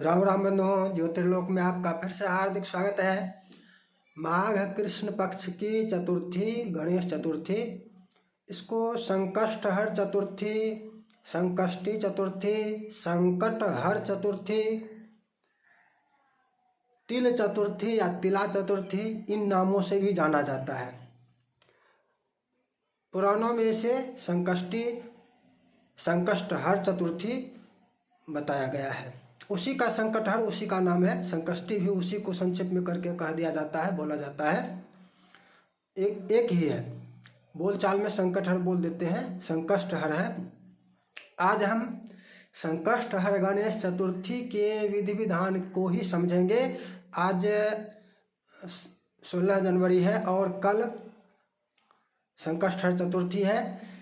राम राम बंधुओं, ज्योतिर्लोक में आपका फिर से हार्दिक स्वागत है। माघ कृष्ण पक्ष की चतुर्थी, गणेश चतुर्थी, इसको संकष्टहर चतुर्थी, संकष्टी चतुर्थी, संकटहर चतुर्थी, तिल चतुर्थी या तिला चतुर्थी, इन नामों से भी जाना जाता है। पुराणों में इसे संकष्टहर चतुर्थी बताया गया है। उसी का संकटहर, उसी का नाम है। संकष्टी भी उसी को संक्षेप में करके कह दिया जाता है, बोला जाता है। एक ही है, बोलचाल में संकटहर बोल देते हैं, संकष्टहर है। आज हम संकष्टहर गणेश चतुर्थी के विधि विधान को ही समझेंगे। आज 16 जनवरी है और कल संकष्टहर चतुर्थी है।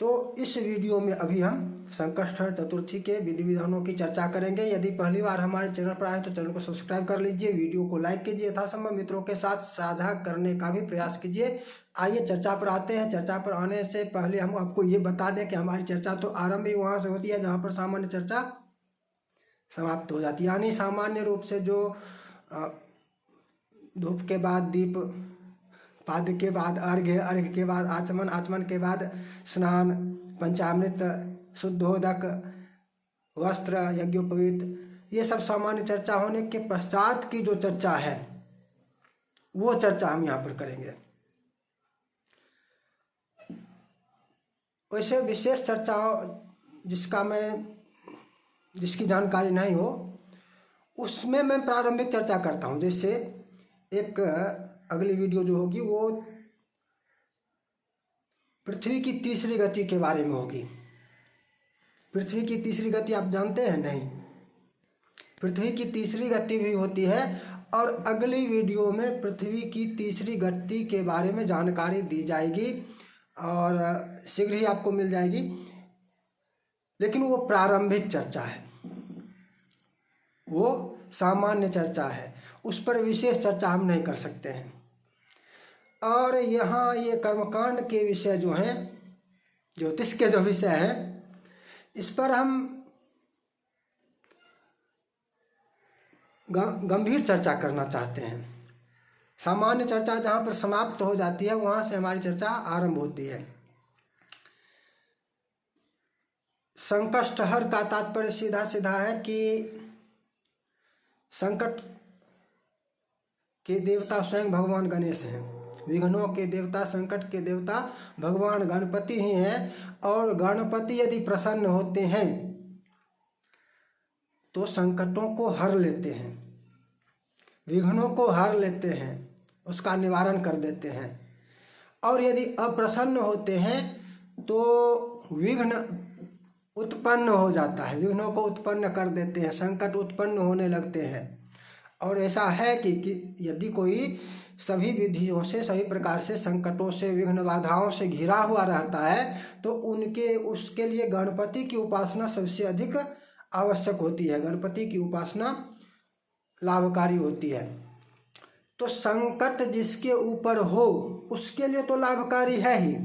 तो इस वीडियो में अभी हम संकष्टहर चतुर्थी के विधि विधानों की चर्चा करेंगे। यदि पहली बार हमारे चैनल पर आए तो चैनल को सब्सक्राइब कर लीजिए, वीडियो को लाइक कीजिए, यथासंभव मित्रों के साथ साझा करने का भी प्रयास कीजिए। आइए चर्चा पर आते हैं। चर्चा पर आने से पहले हम आपको ये बता दें कि हमारी चर्चा तो आरंभ ही वहाँ से होती है जहाँ पर सामान्य चर्चा समाप्त हो जाती है। यानी सामान्य रूप से जो धूप के बाद दीप, पाद के बाद अर्घ्य, अर्घ्य के बाद आचमन, आचमन के बाद स्नान, पंचामृत, शुद्धोदक, वस्त्र, यज्ञोपवीत, ये सब सामान्य चर्चा होने के पश्चात की जो चर्चा है वो चर्चा हम यहाँ पर करेंगे। वैसे विशेष चर्चा जिसकी जानकारी नहीं हो उसमें मैं प्रारंभिक चर्चा करता हूँ। जैसे एक अगली वीडियो जो होगी वो पृथ्वी की तीसरी गति के बारे में होगी। पृथ्वी की तीसरी गति आप जानते हैं? नहीं, पृथ्वी की तीसरी गति भी होती है और अगली वीडियो में पृथ्वी की तीसरी गति के बारे में जानकारी दी जाएगी और शीघ्र ही आपको मिल जाएगी। लेकिन वो प्रारंभिक चर्चा है, वो सामान्य चर्चा है, उस पर विशेष चर्चा हम नहीं कर सकते हैं। और यहाँ ये कर्मकांड के विषय जो हैं, ज्योतिष के जो विषय हैं, इस पर हम गंभीर चर्चा करना चाहते हैं। सामान्य चर्चा जहाँ पर समाप्त हो जाती है वहाँ से हमारी चर्चा आरंभ होती है। संकष्टहर का तात्पर्य सीधा सीधा है कि संकट के देवता स्वयं भगवान गणेश हैं। विघ्नों के देवता, संकट के देवता भगवान गणपति ही हैं। और गणपति यदि प्रसन्न होते हैं तो संकटों को हर लेते हैं, विघ्नों को हर लेते हैं, उसका निवारण कर देते हैं। और यदि अप्रसन्न होते हैं तो विघ्न उत्पन्न हो जाता है, विघ्नों को उत्पन्न कर देते हैं, संकट उत्पन्न होने लगते हैं। और ऐसा है कि यदि कोई सभी विधियों से, सभी प्रकार से संकटों से, विघ्न बाधाओं से घिरा हुआ रहता है तो उसके लिए गणपति की उपासना सबसे अधिक आवश्यक होती है। गणपति की उपासना लाभकारी होती है। तो संकट जिसके ऊपर हो उसके लिए तो लाभकारी है ही,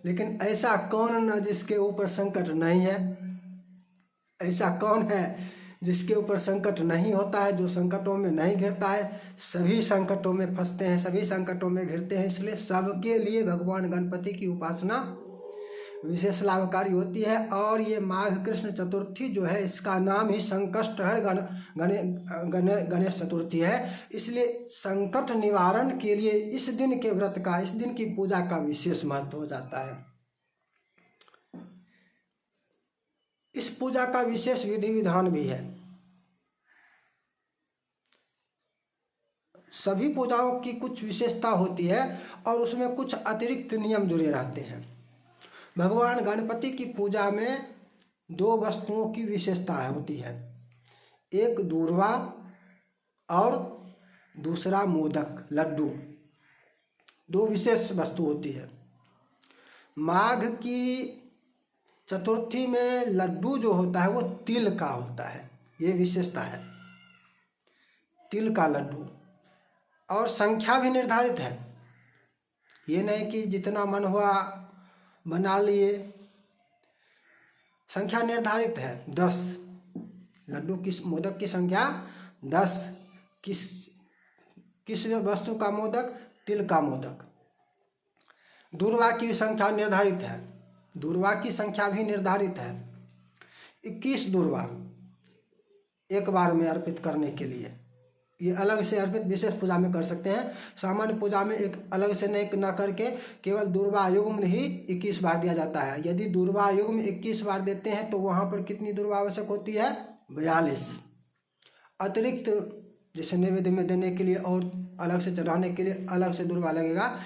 लेकिन ऐसा कौन न जिसके ऊपर संकट नहीं है? ऐसा कौन है जिसके ऊपर संकट नहीं होता है, जो संकटों में नहीं घिरता है? सभी संकटों में फंसते हैं, सभी संकटों में घिरते हैं। इसलिए सबके लिए भगवान गणपति की उपासना विशेष लाभकारी होती है। और ये माघ कृष्ण चतुर्थी जो है, इसका नाम ही संकष्टहर गणेश चतुर्थी है। इसलिए संकट निवारण के लिए इस दिन के व्रत का, इस दिन की पूजा का विशेष महत्व हो जाता है। इस पूजा का विशेष विधि विधान भी है। सभी पूजाओं की कुछ विशेषता होती है और उसमें कुछ अतिरिक्त नियम जुड़े रहते हैं। भगवान गणपति की पूजा में 2 वस्तुओं की विशेषता होती है, एक दूर्वा और दूसरा मोदक, लड्डू। 2 विशेष वस्तु होती है। माघ की चतुर्थी में लड्डू जो होता है वो तिल का होता है, ये विशेषता है, तिल का लड्डू। और संख्या भी निर्धारित है, ये नहीं कि जितना मन हुआ बना लिए। संख्या निर्धारित है 10 लड्डू किस मोदक की संख्या 10। किस वस्तु का मोदक? तिल का मोदक। दूर्वा की संख्या निर्धारित है, दूर्वा की संख्या भी निर्धारित है। 21 दूर्वा एक बार में अर्पित करने के लिए, ये अलग से अर्पित विशेष पूजा में कर सकते हैं। सामान्य पूजा में एक अलग से नहीं न करके केवल दूर्वा युग्म ही 21 बार दिया जाता है। यदि दूर्वा युग्म 21 बार देते हैं तो वहाँ पर कितनी दूर्वा आवश्यक होती है? 42। अतिरिक्त जैसे नैवेद्य में देने के लिए और अलग से चढ़ाने के लिए अलग से दूर्वा लगेगा।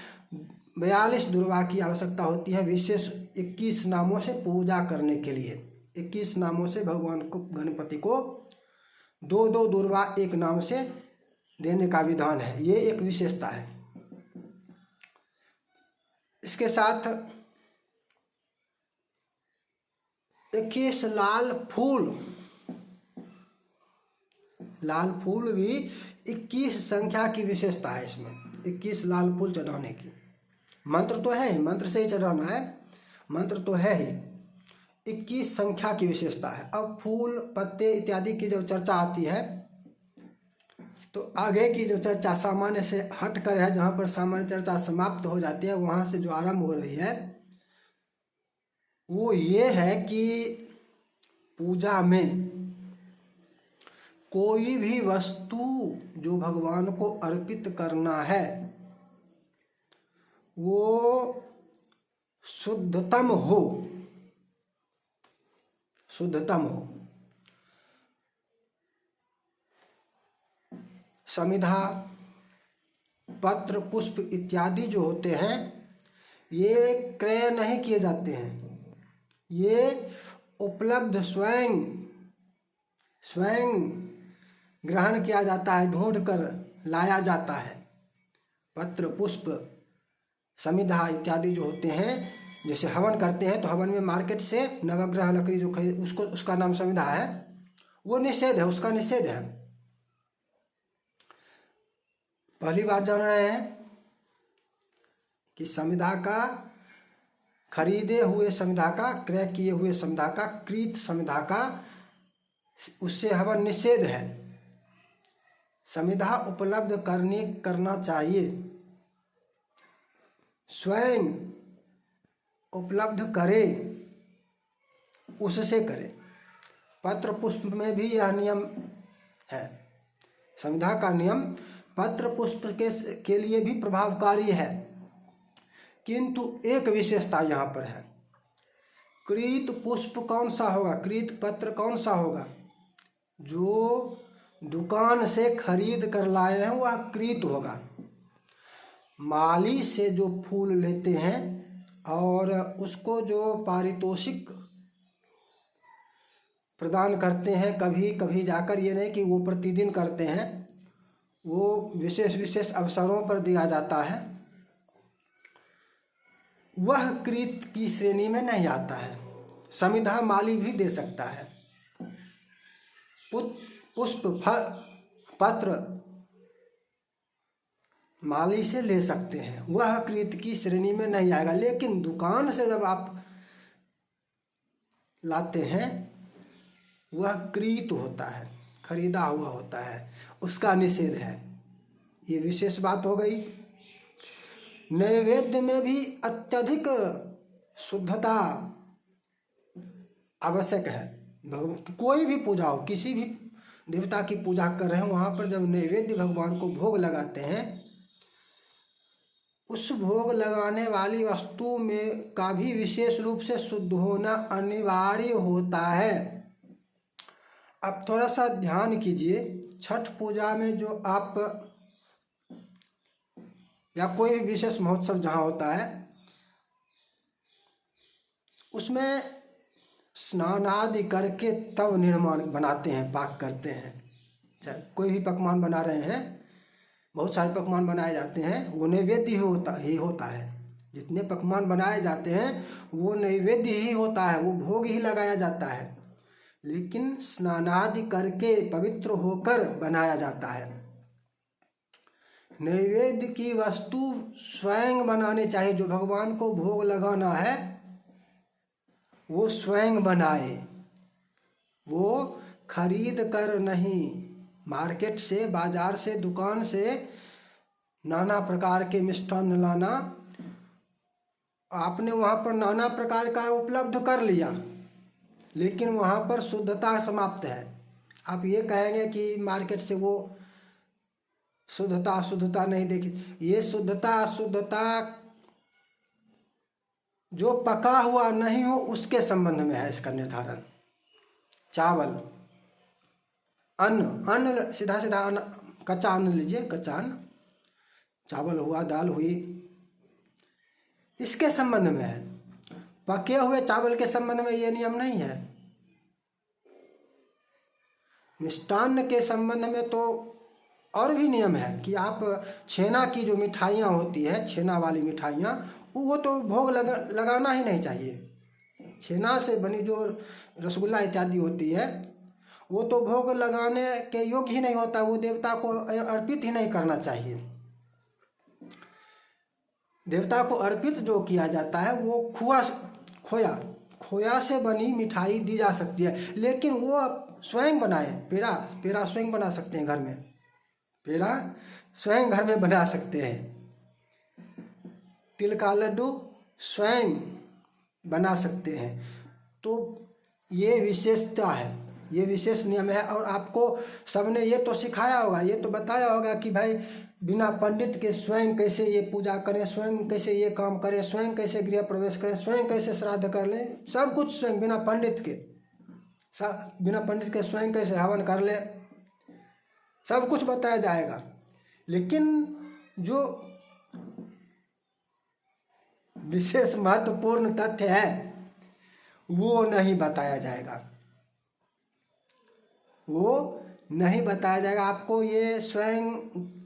42 दूर्वा की आवश्यकता होती है विशेष 21 नामों से पूजा करने के लिए। 21 नामों से भगवान को, गणपति को 2-2 दूर्वा एक नाम से देने का विधान है। ये एक विशेषता है। इसके साथ 21 लाल फूल भी 21 संख्या की विशेषता है इसमें। 21 लाल फूल चढ़ाने की, मंत्र तो है ही, मंत्र से ही चढ़ाना है, मंत्र तो है ही। 21 संख्या की विशेषता है। अब फूल पत्ते इत्यादि की जब चर्चा आती है तो आगे की जो चर्चा सामान्य से हट कर है, जहाँ पर सामान्य चर्चा समाप्त हो जाती है, वहाँ से जो आरंभ हो रही है वो ये है कि पूजा में कोई भी वस्तु जो भगवान को अर्पित करना है वो शुद्धतम हो, शुद्धतम हो। समिधा, पत्र, पुष्प इत्यादि जो होते हैं ये क्रय नहीं किए जाते हैं, ये उपलब्ध स्वयं ग्रहण किया जाता है, ढूंढ कर लाया जाता है। पत्र, पुष्प, समिधा इत्यादि जो होते हैं, जैसे हवन करते हैं तो हवन में मार्केट से नवग्रह लकड़ी जो खरीद उसका नाम समिधा है, वो निषेध है, उसका निषेध है। पहली बार जान रहे हैं कि समिधा का, खरीदे हुए समिधा का, क्रय किए हुए समिधा का, कृत समिधा का, उससे हवन निषेध है। समिधा उपलब्ध करना चाहिए, स्वयं उपलब्ध करे, उससे करे। पत्र पुष्प में भी यह नियम है। समिधा का नियम पत्र पुष्प के लिए भी प्रभावकारी है, किंतु एक विशेषता यहाँ पर है। कृत पुष्प कौन सा होगा, कृत पत्र कौन सा होगा? जो दुकान से खरीद कर लाए हैं वह कृत होगा। माली से जो फूल लेते हैं और उसको जो पारितोषिक प्रदान करते हैं कभी कभी जाकर, ये नहीं कि वो प्रतिदिन करते हैं, वो विशेष अवसरों पर दिया जाता है, वह कृत की श्रेणी में नहीं आता है। समिधा माली भी दे सकता है, पुष्प पत्र माली से ले सकते हैं, वह कृत की श्रेणी में नहीं आएगा। लेकिन दुकान से जब आप लाते हैं वह कृत होता है, खरीदा हुआ होता है, उसका निषेध है। ये विशेष बात हो गई। नैवेद्य में भी अत्यधिक शुद्धता आवश्यक है। कोई भी पूजा हो, किसी भी देवता की पूजा कर रहे हैं, वहाँ पर जब नैवेद्य भगवान को भोग लगाते हैं, उस भोग लगाने वाली वस्तु में का भी विशेष रूप से शुद्ध होना अनिवार्य होता है। अब थोड़ा सा ध्यान कीजिए, छठ पूजा में जो आप या कोई भी विशेष महोत्सव जहाँ होता है उसमें स्नान आदि करके तब निर्माण बनाते हैं, पाक करते हैं। चाहे कोई भी पकवान बना रहे हैं, बहुत सारे पकवान बनाए जाते हैं, वो नैवेद्य ही होता है। जितने पकवान बनाए जाते हैं वो नैवेद्य ही होता है, वो भोग ही लगाया जाता है। लेकिन स्नानादि करके पवित्र होकर बनाया जाता है। नैवेद्य की वस्तु स्वयं बनानी चाहिए। जो भगवान को भोग लगाना है वो स्वयं बनाए, वो खरीद कर नहीं, मार्केट से, बाजार से, दुकान से नाना प्रकार के मिष्ठान्न लाना। आपने वहाँ पर नाना प्रकार का उपलब्ध कर लिया, लेकिन वहाँ पर शुद्धता समाप्त है। आप ये कहेंगे कि मार्केट से वो शुद्धता नहीं देखी। ये शुद्धता जो पका हुआ नहीं हो उसके संबंध में है इसका निर्धारण। चावल, अन्न सीधा अन्न, कच्चा अन्न लीजिए, कच्चा अन्न, चावल हुआ, दाल हुई, इसके संबंध में है। पके हुए चावल के संबंध में ये नियम नहीं है। मिष्टान्न के संबंध में तो और भी नियम है कि आप छेना की जो मिठाइयाँ होती है, छेना वाली मिठाइयाँ, वो तो भोग लगाना ही नहीं चाहिए। छेना से बनी जो रसगुल्ला इत्यादि होती है वो तो भोग लगाने के योग्य ही नहीं होता, वो देवता को अर्पित ही नहीं करना चाहिए। देवता को अर्पित जो किया जाता है वो खोया से बनी मिठाई दी जा सकती है, लेकिन वो स्वयं बनाए। पेड़ा स्वयं बना सकते हैं घर में, पेड़ा स्वयं घर में बना सकते हैं। तिल का लड्डू स्वयं बना सकते हैं। तो ये विशेषता है, ये विशेष नियम है। और आपको सबने ये तो सिखाया होगा, ये तो बताया होगा कि भाई बिना पंडित के स्वयं कैसे ये पूजा करें, स्वयं कैसे ये काम करें, स्वयं कैसे गृह प्रवेश करें, स्वयं कैसे श्राद्ध कर लें, सब कुछ स्वयं बिना पंडित के स्वयं कैसे हवन कर ले, सब कुछ बताया जाएगा। लेकिन जो विशेष महत्वपूर्ण तथ्य है वो नहीं बताया जाएगा, वो नहीं बताया जाएगा। आपको ये स्वयं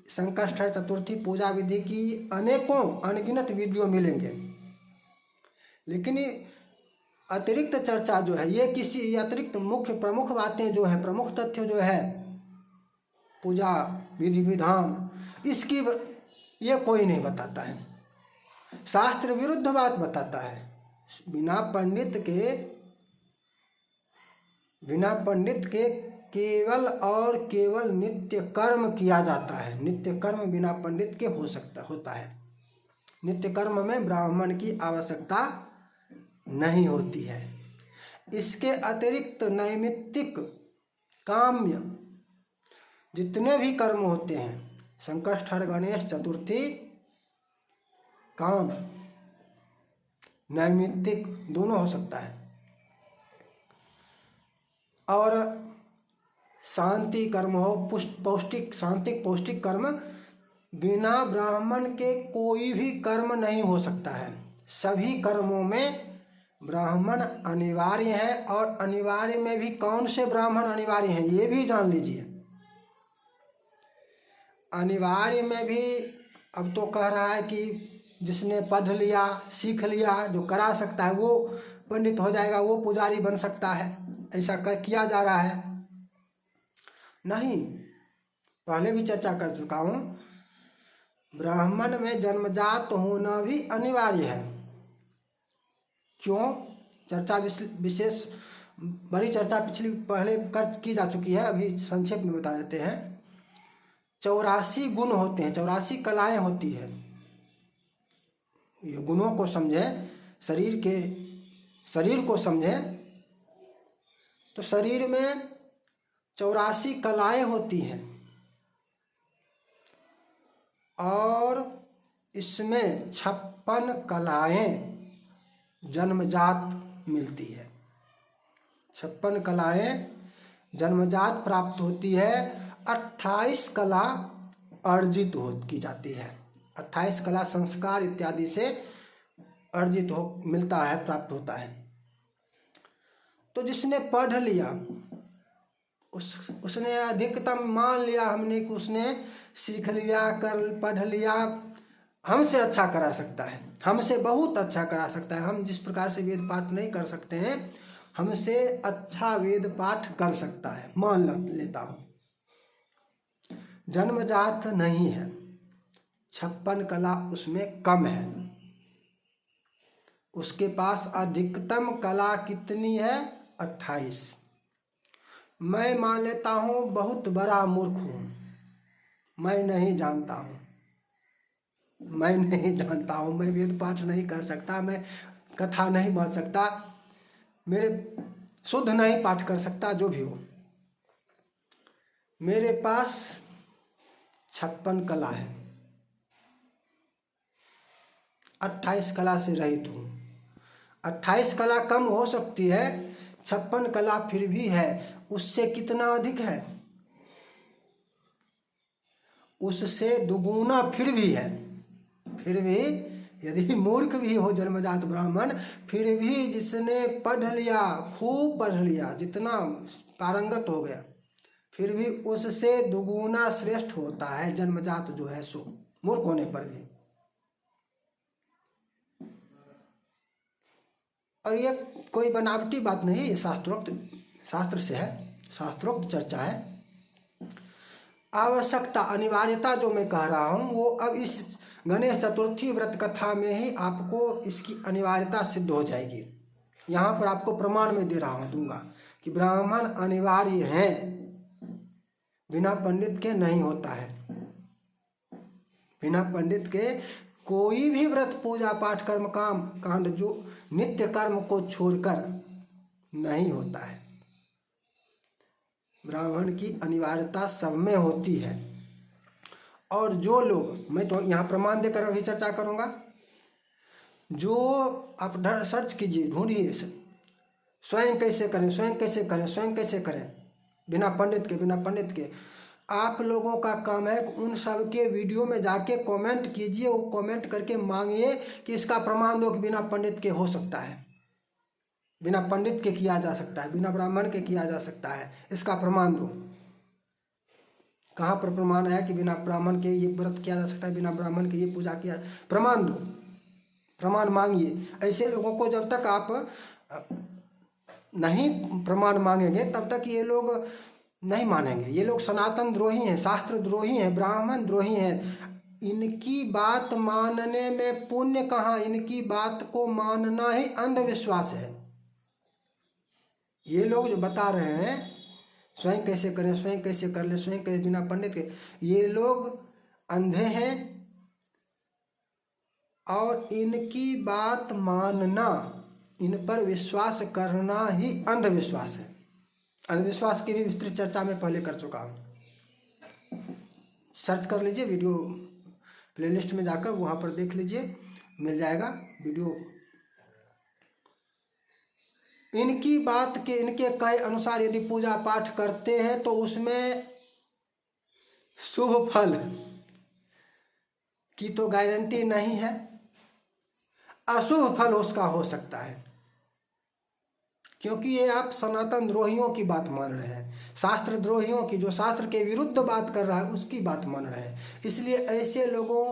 संकष्टहर चतुर्थी पूजा विधि की अनेकों अनगिनत वीडियो मिलेंगे, लेकिन ये अतिरिक्त चर्चा जो है, ये किसी अतिरिक्त मुख्य प्रमुख बातें जो है, प्रमुख तथ्य जो है पूजा विधि विधान, इसकी ये कोई नहीं बताता है। शास्त्र विरुद्ध बात बताता है। बिना पंडित के केवल और केवल नित्य कर्म किया जाता है। नित्य कर्म बिना पंडित के होता है। नित्य कर्म में ब्राह्मण की आवश्यकता नहीं होती है। इसके अतिरिक्त नैमित्तिक काम्य जितने भी कर्म होते हैं, संकष्टहर, गणेश चतुर्थी, काम नैमित्तिक दोनों हो सकता है। और शांति कर्म हो, पौष्टिक कर्म, बिना ब्राह्मण के कोई भी कर्म नहीं हो सकता है। सभी कर्मों में ब्राह्मण अनिवार्य है। और अनिवार्य में भी कौन से ब्राह्मण अनिवार्य हैं ये भी जान लीजिए। अनिवार्य में भी अब तो कह रहा है कि जिसने पढ़ लिया, सीख लिया, जो करा सकता है वो पंडित हो जाएगा, वो पुजारी बन सकता है, ऐसा किया जा रहा है। नहीं, पहले भी चर्चा कर चुका हूँ, ब्राह्मण में जन्मजात होना भी अनिवार्य है। क्यों? चर्चा विशेष बड़ी चर्चा पहले की जा चुकी है, अभी संक्षेप में बता देते हैं। 84 गुण होते हैं, 84 कलाएं होती है। ये गुणों को समझें, शरीर को समझें तो शरीर में 84 कलाएं होती हैं और इसमें 56 कलाएं जन्मजात मिलती है। 56 कलाएं जन्मजात प्राप्त होती है। 28 कला अर्जित की जाती है। 28 कला संस्कार इत्यादि से अर्जित मिलता है, प्राप्त होता है। तो जिसने पढ़ लिया उसने अधिकतम मान लिया हमने कि उसने सीख लिया, पढ़ लिया, हमसे अच्छा करा सकता है, हमसे बहुत अच्छा करा सकता है। हम जिस प्रकार से वेद पाठ नहीं कर सकते हैं, हमसे अच्छा वेद पाठ कर सकता है, मान लेता हूँ। जन्मजात नहीं है, 56 कला उसमें कम है। उसके पास अधिकतम कला कितनी है? 28। मैं मान लेता हूँ बहुत बड़ा मूर्ख हूँ। मैं नहीं जानता हूँ, मैं नहीं जानता हूँ, मैं वेद पाठ नहीं कर सकता, मैं कथा नहीं पढ़ सकता, मेरे शुद्ध नहीं पाठ कर सकता, जो भी हो। मेरे पास 56 कला है, 28 कला से रहित हूँ। 28 कला कम हो सकती है, 56 कला फिर भी है। उससे कितना अधिक है? उससे दुगुना फिर भी है। फिर भी यदि मूर्ख भी हो जन्मजात ब्राह्मण, फिर भी जिसने पढ़ लिया, खूब पढ़ लिया, जितना पारंगत हो गया, फिर भी उससे दुगुना श्रेष्ठ होता है जन्मजात जो है सो, मूर्ख होने पर भी। और ये कोई बनावटी बात नहीं है, ये शास्त्रोक्त, शास्त्र से है, शास्त्रोक्त चर्चा है। आवश्यकता, अनिवार्यता जो मैं कह रहा हूँ वो अब इस गणेश चतुर्थी व्रत कथा में ही आपको इसकी अनिवार्यता सिद्ध हो जाएगी। यहाँ पर आपको प्रमाण में दे रहा हूँ, दूंगा कि ब्राह्मण अनिवार्य हैं, बिना पंडित के नहीं होता है। बिना पंडित के कोई भी व्रत, पूजा पाठ, कर्म काम कांड जो नित्य कर्म को छोड़कर नहीं होता है। ब्राह्मण की अनिवार्यता सब में होती है। और जो लोग, मैं तो यहाँ प्रमाण देकर अभी चर्चा करूँगा, जो आप सर्च कीजिए, ढूंढिए स्वयं कैसे करें, स्वयं कैसे करें, स्वयं कैसे करें बिना पंडित के, बिना पंडित के। आप लोगों का काम है उन सब के वीडियो में जाके कमेंट कीजिए, वो कमेंट करके मांगिए कि इसका प्रमाण दो कि बिना पंडित के हो सकता है, बिना पंडित के किया जा सकता है, बिना ब्राह्मण के किया जा सकता है, इसका प्रमाण दो। कहाँ पर प्रमाण है कि बिना ब्राह्मण के ये व्रत किया जा सकता है, बिना ब्राह्मण के ये पूजा किया? प्रमाण दो, प्रमाण मांगिए। ऐसे लोगों को जब तक आप नहीं प्रमाण मांगेंगे तब तक ये लोग नहीं मानेंगे। ये लोग सनातन द्रोही हैं, शास्त्र द्रोही हैं, ब्राह्मण द्रोही हैं। इनकी बात मानने में पुण्य कहाँ, इनकी बात को मानना ही अंधविश्वास है। ये लोग जो बता रहे हैं स्वयं कैसे करें, स्वयं कैसे कर ले, स्वयं कैसे बिना पंडित के, ये लोग अंधे हैं। और इनकी बात मानना, इन पर विश्वास करना ही अंधविश्वास है। अंधविश्वास की भी विस्तृत चर्चा मैं पहले कर चुका हूँ। सर्च कर लीजिए, वीडियो प्लेलिस्ट में जाकर वहाँ पर देख लीजिए, मिल जाएगा वीडियो। इनकी बात के, इनके कहे अनुसार यदि पूजा पाठ करते हैं तो उसमें शुभ फल की तो गारंटी नहीं है, अशुभ फल उसका हो सकता है। क्योंकि ये आप सनातन द्रोहियों की बात मान रहे हैं, शास्त्र द्रोहियों की, जो शास्त्र के विरुद्ध बात कर रहा है उसकी बात मान रहे हैं। इसलिए ऐसे लोगों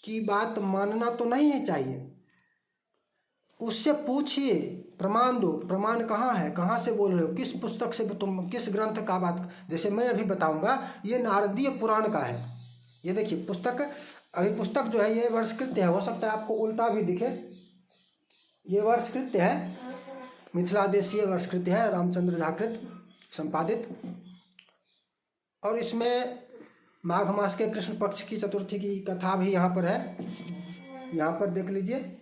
की बात मानना तो नहीं है चाहिए। उससे पूछिए, प्रमाण दो, प्रमाण कहाँ है, कहाँ से बोल रहे हो, किस पुस्तक से, तुम किस ग्रंथ का बात। जैसे मैं अभी बताऊंगा, ये नारदीय पुराण का है। ये देखिए पुस्तक, अभी पुस्तक जो है ये वर्षकृत्य है, हो सकता है आपको उल्टा भी दिखे। ये वर्षकृत्य है, मिथिला देशीय वर्षकृत्य है, रामचंद्र झाकृत संपादित। और इसमें माघ मास के कृष्ण पक्ष की चतुर्थी की कथा भी यहाँ पर है, यहाँ पर देख लीजिए।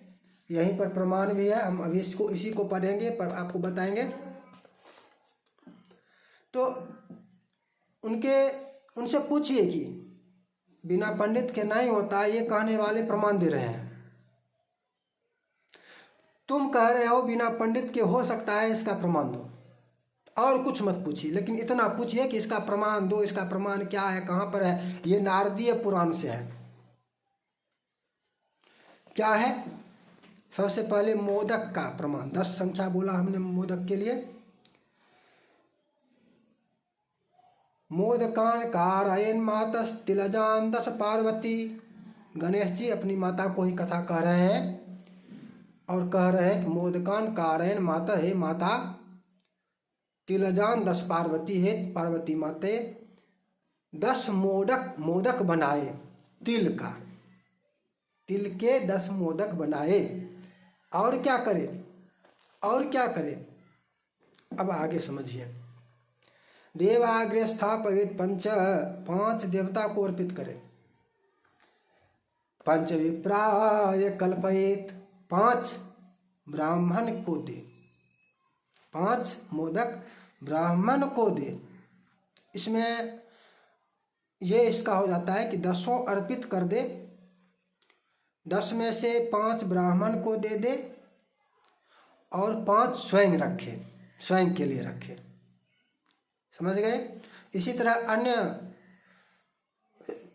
यहीं पर प्रमाण भी है, हम अभी इसको इसी को पढ़ेंगे पर आपको बताएंगे। तो उनसे पूछिए कि बिना पंडित के नहीं होता, ये कहने वाले प्रमाण दे रहे हैं। तुम कह रहे हो बिना पंडित के हो सकता है, इसका प्रमाण दो। और कुछ मत पूछिए, लेकिन इतना पूछिए कि इसका प्रमाण दो, इसका प्रमाण क्या है, कहाँ पर है। ये नारदीय पुराण से है। क्या है? सबसे पहले मोदक का प्रमाण, 10 संख्या बोला हमने मोदक के लिए। मोदकान कारयन मातस तिलजान दस पार्वती। गणेश जी अपनी माता को ही कथा कह रहे हैं और कह रहे हैं कि मोदकान कारयन माता, हे माता, तिलजान 10 पार्वती, है पार्वती माते, 10 मोदक बनाए, तिल का, तिल के 10 मोदक बनाए। और क्या करे, और क्या करे, अब आगे समझिए। देवाग्रे स्थापयित पंच, 5 देवता को अर्पित करे। पंच विप्राय कल्पयित, 5 ब्राह्मण को दे, 5 मोदक ब्राह्मण को दे। इसमें ये इसका हो जाता है कि 10 अर्पित कर दे, 10 में से 5 ब्राह्मण को दे दे और 5 स्वयं रखे, स्वयं के लिए रखे। समझ गए। इसी तरह अन्य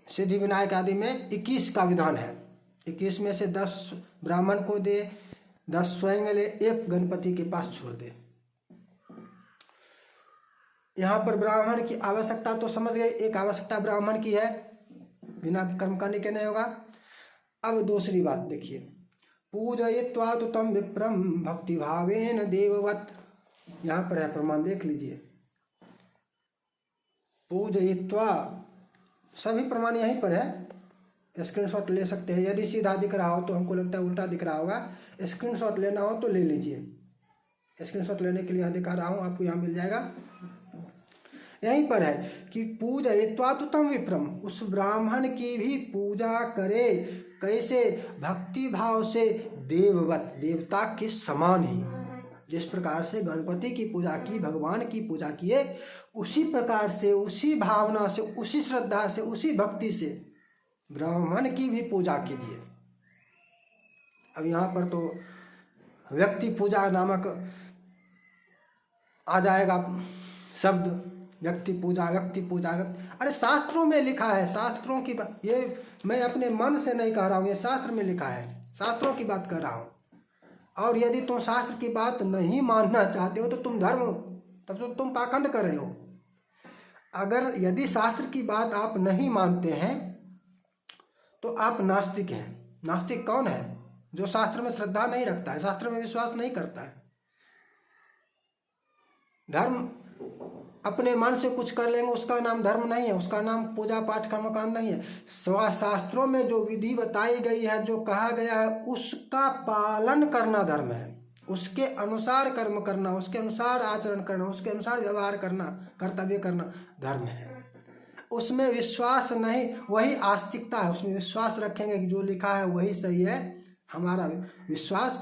सिद्धि विनायक आदि में 21 का विधान है। 21 में से 10 ब्राह्मण को दे, 10 स्वयं ले, 1 गणपति के पास छोड़ दे। यहाँ पर ब्राह्मण की आवश्यकता तो समझ गए, एक आवश्यकता ब्राह्मण की है, बिना कर्म करने के नहीं होगा। अब दूसरी बात देखिए, पूजयित्वा तु तम विप्रम भक्ति भावेन देववत। यहाँ पर है प्रमाण, देख लीजिए। पूजयित्वा, सभी प्रमाण यहीं पर है, स्क्रीनशॉट ले सकते हैं। यदि सीधा दिख रहा हो तो हमको लगता है उल्टा दिख रहा होगा, स्क्रीनशॉट लेना हो तो ले लीजिए। स्क्रीनशॉट लेने के लिए यहाँ दिखा रहा हूँ, आपको यहाँ मिल जाएगा। यहीं पर है कि पूजयित्वा तु तम विप्रम, उस ब्राह्मण की भी पूजा करे। कैसे? भक्ति भाव से, देववत, देवता के समान ही। जिस प्रकार से गणपति की पूजा की, भगवान की पूजा किए, उसी प्रकार से, उसी भावना से, उसी श्रद्धा से, उसी भक्ति से ब्राह्मण की भी पूजा कीजिए। अब यहाँ पर तो व्यक्ति पूजा नामक आ जाएगा शब्द, व्यक्ति पूजा। अरे शास्त्रों में लिखा है, शास्त्रों की बात, ये मैं अपने मन से नहीं कह रहा हूँ, ये शास्त्र में लिखा है, शास्त्रों की बात कर रहा हूँ। और यदि तुम शास्त्र की बात नहीं मानना चाहते हो तो तुम धर्म, तब तो तुम पाखंड कर रहे हो। अगर यदि शास्त्र की बात आप नहीं मानते हैं तो आप नास्तिक हैं। नास्तिक कौन है? जो शास्त्र में श्रद्धा नहीं रखता है, शास्त्र में विश्वास नहीं करता है। धर्म अपने मन से कुछ कर लेंगे उसका नाम धर्म नहीं है, उसका नाम पूजा पाठ कर्मकांड नहीं है। शास्त्रों में जो विधि बताई गई है, जो कहा गया है, उसका पालन करना धर्म है। उसके अनुसार कर्म करना, उसके अनुसार आचरण करना, उसके अनुसार व्यवहार करना, कर्तव्य करना धर्म है। उसमें विश्वास नहीं, वही आस्तिकता है। उसमें विश्वास रखेंगे कि जो लिखा है वही सही है, हमारा विश्वास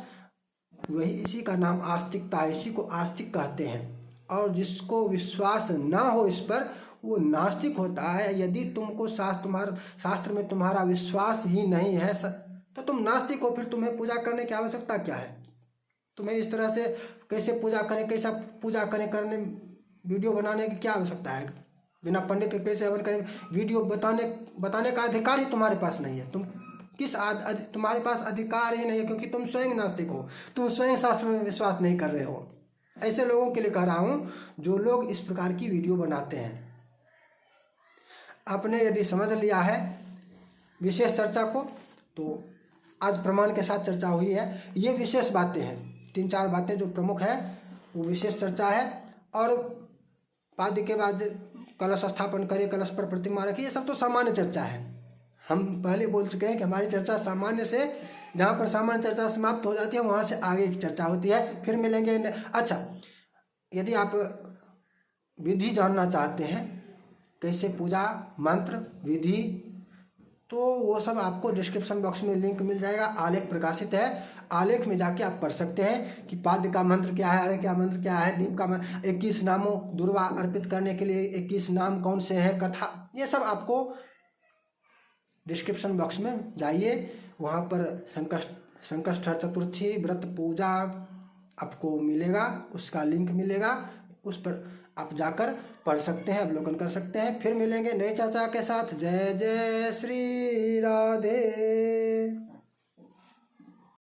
वही, इसी का नाम आस्तिकता है, इसी को आस्तिक कहते हैं। और जिसको विश्वास ना हो इस पर, वो नास्तिक होता है। यदि तुमको शास्त्र में तुम्हारा विश्वास ही नहीं है तो तुम नास्तिक हो। फिर तुम्हें पूजा करने की आवश्यकता क्या है? तुम्हें इस तरह से कैसे पूजा करें, कैसा पूजा करें, करने वीडियो बनाने की क्या आवश्यकता है? बिना पंडित के कैसे हवन करें? वीडियो बताने का अधिकार ही तुम्हारे पास नहीं है। तुम्हारे पास अधिकार ही नहीं है, क्योंकि तुम स्वयं नास्तिक हो, तुम स्वयं शास्त्र में विश्वास नहीं कर रहे हो। ऐसे लोगों के लिए कह रहा हूं जो लोग इस प्रकार की वीडियो बनाते हैं। आपने यदि समझ लिया है विशेष चर्चा को, तो आज प्रमाण के साथ चर्चा हुई है। ये विशेष बातें हैं, 3-4 बातें जो प्रमुख है वो विशेष चर्चा है। और पाद्य के बाद कलश स्थापन करें, कलश पर प्रतिमा रखिए, ये सब तो सामान्य चर्चा है। हम पहले बोल चुके हैं कि हमारी चर्चा सामान्य से, जहाँ पर सामान्य चर्चा समाप्त हो जाती है वहाँ से आगे की चर्चा होती है। फिर मिलेंगे। अच्छा, यदि आप विधि जानना चाहते हैं, कैसे पूजा, मंत्र, विधि, तो वो सब आपको डिस्क्रिप्शन बॉक्स में लिंक मिल जाएगा। आलेख प्रकाशित है, आलेख में जाके आप पढ़ सकते हैं कि पाद्य का मंत्र क्या है, अर्घ्य का मंत्र क्या है, दीप का मंत्र, 21 नामों, दुर्वा अर्पित करने के लिए 21 नाम कौन से हैं, कथा, ये सब आपको डिस्क्रिप्शन बॉक्स में जाइए, वहाँ पर संकष्टहर चतुर्थी व्रत पूजा आपको मिलेगा, उसका लिंक मिलेगा। उस पर आप जाकर पढ़ सकते हैं, अवलोकन कर सकते हैं। फिर मिलेंगे नई चर्चा के साथ। जय जय श्री राधे।